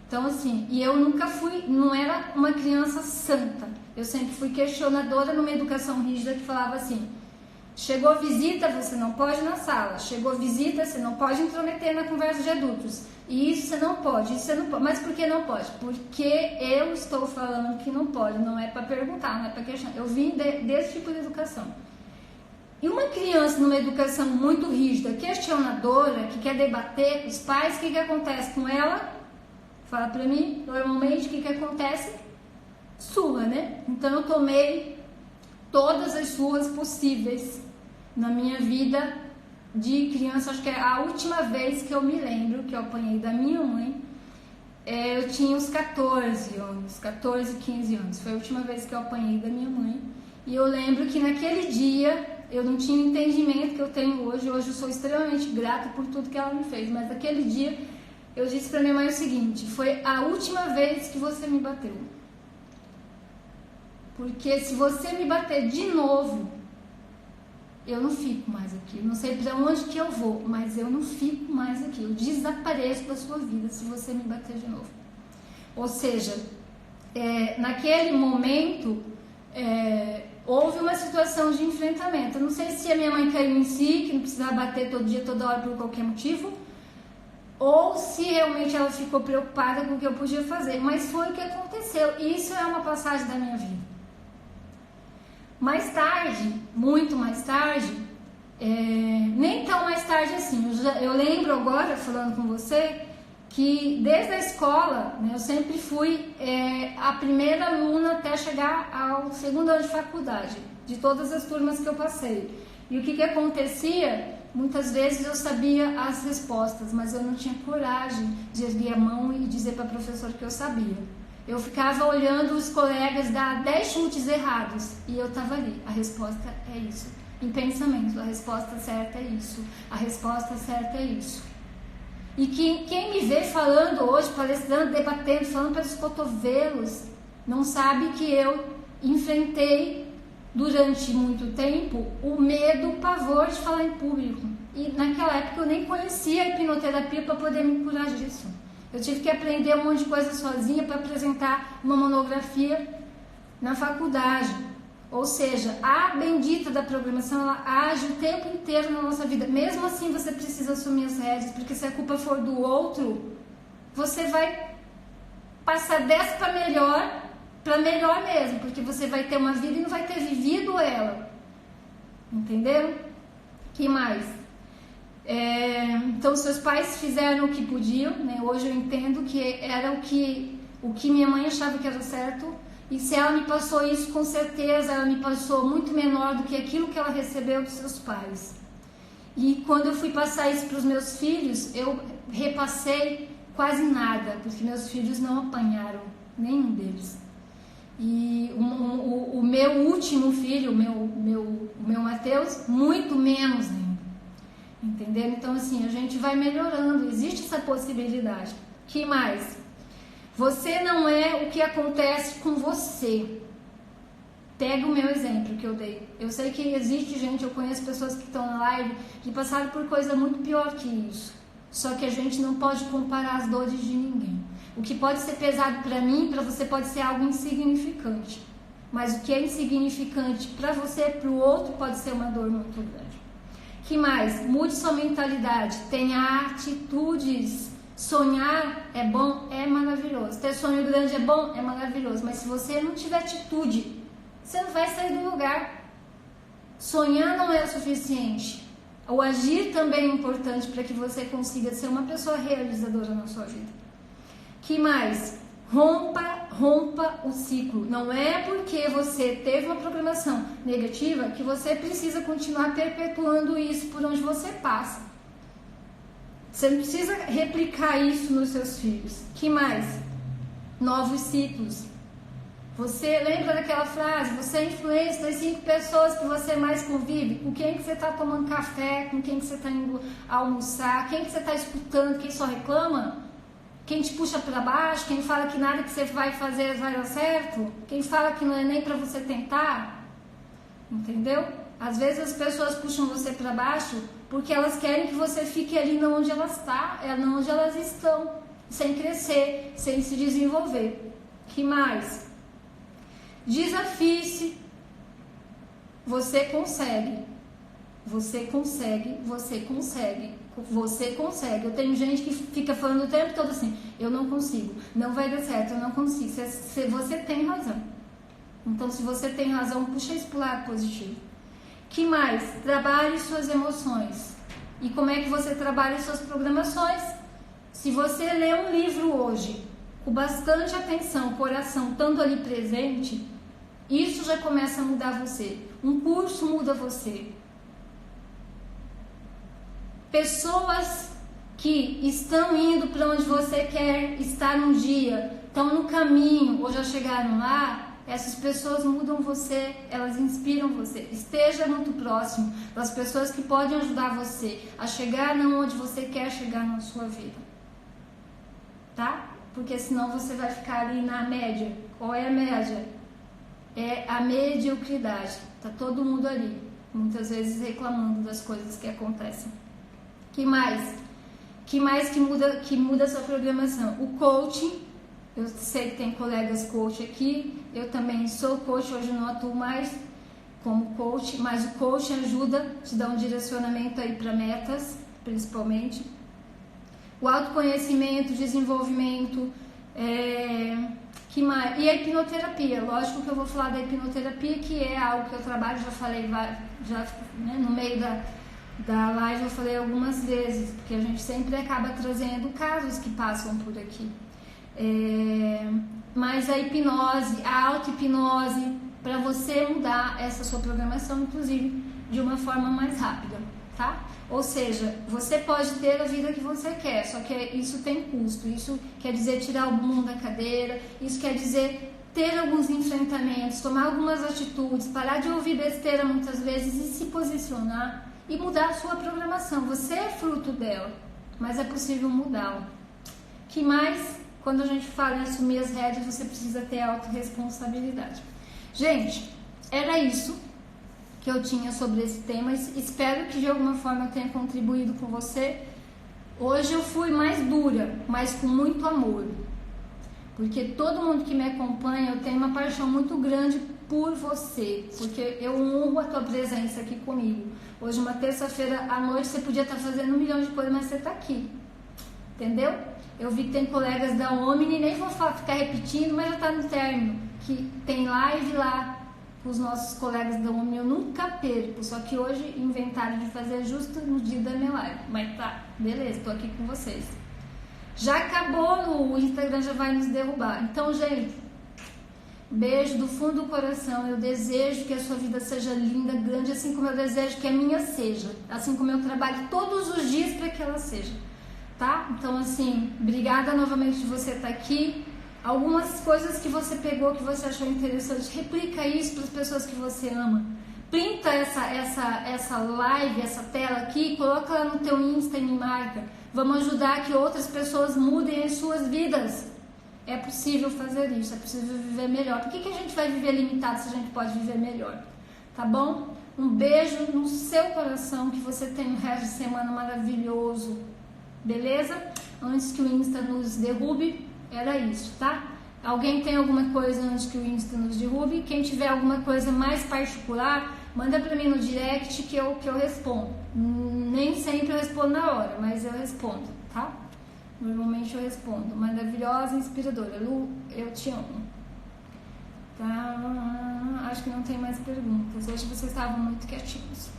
Então, assim, e eu nunca não era uma criança santa. Eu sempre fui questionadora numa educação rígida que falava assim: chegou visita, você não pode ir na sala. Chegou visita, você não pode intrometer na conversa de adultos. E isso você não pode, isso você não pode. Mas por que não pode? Porque eu estou falando que não pode. Não é para perguntar, não é para questionar. Eu vim desse tipo de educação. E uma criança numa educação muito rígida, questionadora, que quer debater com os pais, o que acontece com ela? Fala pra mim, normalmente, o que acontece? Surra, né? Então eu tomei todas as surras possíveis na minha vida de criança. Acho que é a última vez que eu me lembro que eu apanhei da minha mãe. Eu tinha uns 14 anos, 14, 15 anos. Foi a última vez que eu apanhei da minha mãe. E eu lembro que naquele dia eu não tinha o entendimento que eu tenho hoje. Hoje eu sou extremamente grata por tudo que ela me fez. Mas naquele dia eu disse pra minha mãe o seguinte: foi a última vez que você me bateu. Porque se você me bater de novo, eu não fico mais aqui. Eu não sei pra onde que eu vou, mas eu não fico mais aqui. Eu desapareço da sua vida se você me bater de novo. Ou seja, naquele momento, houve uma situação de enfrentamento. Eu não sei se a minha mãe caiu em si, que não precisava bater todo dia, toda hora, por qualquer motivo, ou se realmente ela ficou preocupada com o que eu podia fazer. Mas foi o que aconteceu. E isso é uma passagem da minha vida. Mais tarde, muito mais tarde, nem tão mais tarde assim, eu lembro agora, falando com você, que desde a escola, né, eu sempre fui a primeira aluna até chegar ao segundo ano de faculdade, de todas as turmas que eu passei. E o que acontecia? Muitas vezes eu sabia as respostas, mas eu não tinha coragem de erguer a mão e dizer para a professora que eu sabia. Eu ficava olhando os colegas dar 10 chutes errados e eu estava ali. A resposta é isso. Em pensamento, a resposta certa é isso. A resposta certa é isso. E quem me vê falando hoje, palestrando, debatendo, falando pelos cotovelos, não sabe que eu enfrentei durante muito tempo o medo, o pavor de falar em público. E naquela época eu nem conhecia a hipnoterapia para poder me curar disso. Eu tive que aprender um monte de coisa sozinha para apresentar uma monografia na faculdade. Ou seja, a bendita da programação, ela age o tempo inteiro na nossa vida. Mesmo assim, você precisa assumir as rédeas, porque se a culpa for do outro, você vai passar dessa para melhor mesmo, porque você vai ter uma vida e não vai ter vivido ela. Entendeu? Que mais? Então, seus pais fizeram o que podiam, né? Hoje eu entendo que era o que minha mãe achava que era certo. E se ela me passou isso, com certeza ela me passou muito menor do que aquilo que ela recebeu dos seus pais. E quando eu fui passar isso para os meus filhos, eu repassei quase nada, porque meus filhos não apanharam, nenhum deles. E o meu último filho, o meu Mateus, muito menos ainda. Entendeu? Então, assim, a gente vai melhorando, existe essa possibilidade. Que mais? Você não é o que acontece com você. Pega o meu exemplo que eu dei. Eu sei que existe gente, eu conheço pessoas que estão na live que passaram por coisa muito pior que isso. Só que a gente não pode comparar as dores de ninguém. O que pode ser pesado para mim, para você pode ser algo insignificante. Mas o que é insignificante para você, para o outro, pode ser uma dor muito grande. Que mais? Mude sua mentalidade. Tenha atitudes. Sonhar é bom, é maravilhoso. Ter sonho grande é bom, é maravilhoso. Mas se você não tiver atitude, você não vai sair do lugar. Sonhar não é o suficiente. O agir também é importante para que você consiga ser uma pessoa realizadora na sua vida. Que mais? Rompa o ciclo. Não é porque você teve uma programação negativa que você precisa continuar perpetuando isso por onde você passa. Você não precisa replicar isso nos seus filhos. Que mais? Novos ciclos. Você lembra daquela frase? Você é influência das 5 pessoas que você mais convive. Com quem que você está tomando café? Com quem que você está indo almoçar? Quem que você está escutando? Quem só reclama? Quem te puxa para baixo? Quem fala que nada que você vai fazer vai dar certo? Quem fala que não é nem para você tentar? Entendeu? Às vezes as pessoas puxam você para baixo porque elas querem que você fique ali onde onde elas estão, sem crescer, sem se desenvolver. Que mais? Desafie-se. Você consegue. Você consegue. Você consegue. Você consegue. Eu tenho gente que fica falando o tempo todo assim, eu não consigo, não vai dar certo, eu não consigo. Você tem razão. Então, se você tem razão, puxa isso para o lado positivo. Que mais? Trabalhe suas emoções. E como é que você trabalha suas programações? Se você lê um livro hoje, com bastante atenção, coração, estando ali presente, isso já começa a mudar você. Um curso muda você. Pessoas que estão indo para onde você quer estar um dia, estão no caminho ou já chegaram lá, essas pessoas mudam você, elas inspiram você. Esteja muito próximo das pessoas que podem ajudar você a chegar onde você quer chegar na sua vida. Tá? Porque senão você vai ficar ali na média. Qual é a média? É a mediocridade. Tá todo mundo ali, muitas vezes reclamando das coisas que acontecem. Que mais? Que muda a sua programação? O coaching. Eu sei que tem colegas coach aqui, eu também sou coach, hoje não atuo mais como coach, mas o coach ajuda, te dá um direcionamento aí para metas, principalmente. O autoconhecimento, desenvolvimento, que mais? E a hipnoterapia, lógico que eu vou falar da hipnoterapia, que é algo que eu trabalho, já falei, né, no meio da live eu falei algumas vezes, porque a gente sempre acaba trazendo casos que passam por aqui. Mas a hipnose, a auto-hipnose, para você mudar essa sua programação, inclusive, de uma forma mais rápida, tá? Ou seja, você pode ter a vida que você quer, só que isso tem custo, isso quer dizer tirar o bumbum da cadeira, isso quer dizer ter alguns enfrentamentos, tomar algumas atitudes, parar de ouvir besteira muitas vezes e se posicionar e mudar a sua programação. Você é fruto dela. mas é possível mudá-lo. Que mais? Quando a gente fala em assumir as rédeas, você precisa ter autorresponsabilidade. Gente, era isso que eu tinha sobre esse tema. Espero que de alguma forma eu tenha contribuído com você. Hoje eu fui mais dura, mas com muito amor. Porque todo mundo que me acompanha, eu tenho uma paixão muito grande por você. Porque eu honro a tua presença aqui comigo. Hoje, uma terça-feira à noite, você podia estar fazendo 1 milhão de coisas, mas você está aqui. Entendeu? Eu vi que tem colegas da Omni, nem vou ficar repetindo, mas já está no término. Que tem live lá com os nossos colegas da Omni, eu nunca perco. Só que hoje inventaram de fazer justo no dia da minha live. Mas tá, beleza, tô aqui com vocês. Já acabou, o Instagram já vai nos derrubar. Então, gente, beijo do fundo do coração. Eu desejo que a sua vida seja linda, grande, assim como eu desejo que a minha seja. Assim como eu trabalho todos os dias para que ela seja. Tá? Então, assim, obrigada novamente de você estar aqui. Algumas coisas que você pegou, que você achou interessante, replica isso para as pessoas que você ama. Printa essa live, essa tela aqui, coloca lá no teu Insta e me marca. Vamos ajudar que outras pessoas mudem as suas vidas. É possível fazer isso, é possível viver melhor. Por que a gente vai viver limitado se a gente pode viver melhor? Tá bom? Um beijo no seu coração, que você tenha um resto de semana maravilhoso. Beleza? Antes que o Insta nos derrube, era isso, tá? Alguém tem alguma coisa antes que o Insta nos derrube? Quem tiver alguma coisa mais particular, manda pra mim no direct que eu respondo. Nem sempre eu respondo na hora, mas eu respondo, tá? Normalmente eu respondo. Maravilhosa, inspiradora. Lu, eu te amo. Tá? Acho que não tem mais perguntas. Hoje vocês estavam muito quietinhos.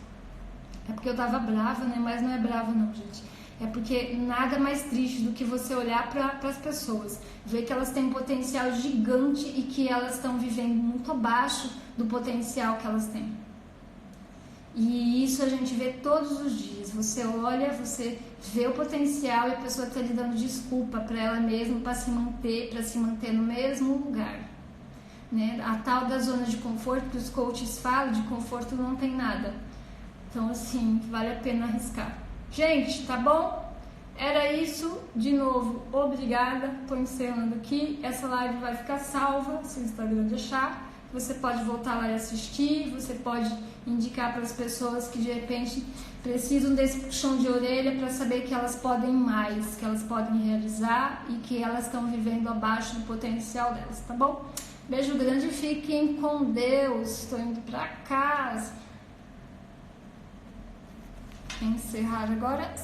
É porque eu tava brava, né? Mas não é brava não, gente. É porque nada mais triste do que você olhar para as pessoas, ver que elas têm um potencial gigante e que elas estão vivendo muito abaixo do potencial que elas têm. E isso a gente vê todos os dias. Você olha, você vê o potencial e a pessoa está lhe dando desculpa para ela mesma para se manter no mesmo lugar. Né? A tal da zona de conforto que os coaches falam, de conforto não tem nada. Então, assim, vale a pena arriscar. Gente, tá bom? Era isso. De novo, obrigada. Tô encerrando aqui. Essa live vai ficar salva, se o Instagram deixar. Você pode voltar lá e assistir. Você pode indicar para as pessoas que de repente precisam desse puxão de orelha para saber que elas podem mais, que elas podem realizar e que elas estão vivendo abaixo do potencial delas, tá bom? Beijo grande, fiquem com Deus. Estou indo para casa. Encerrar agora.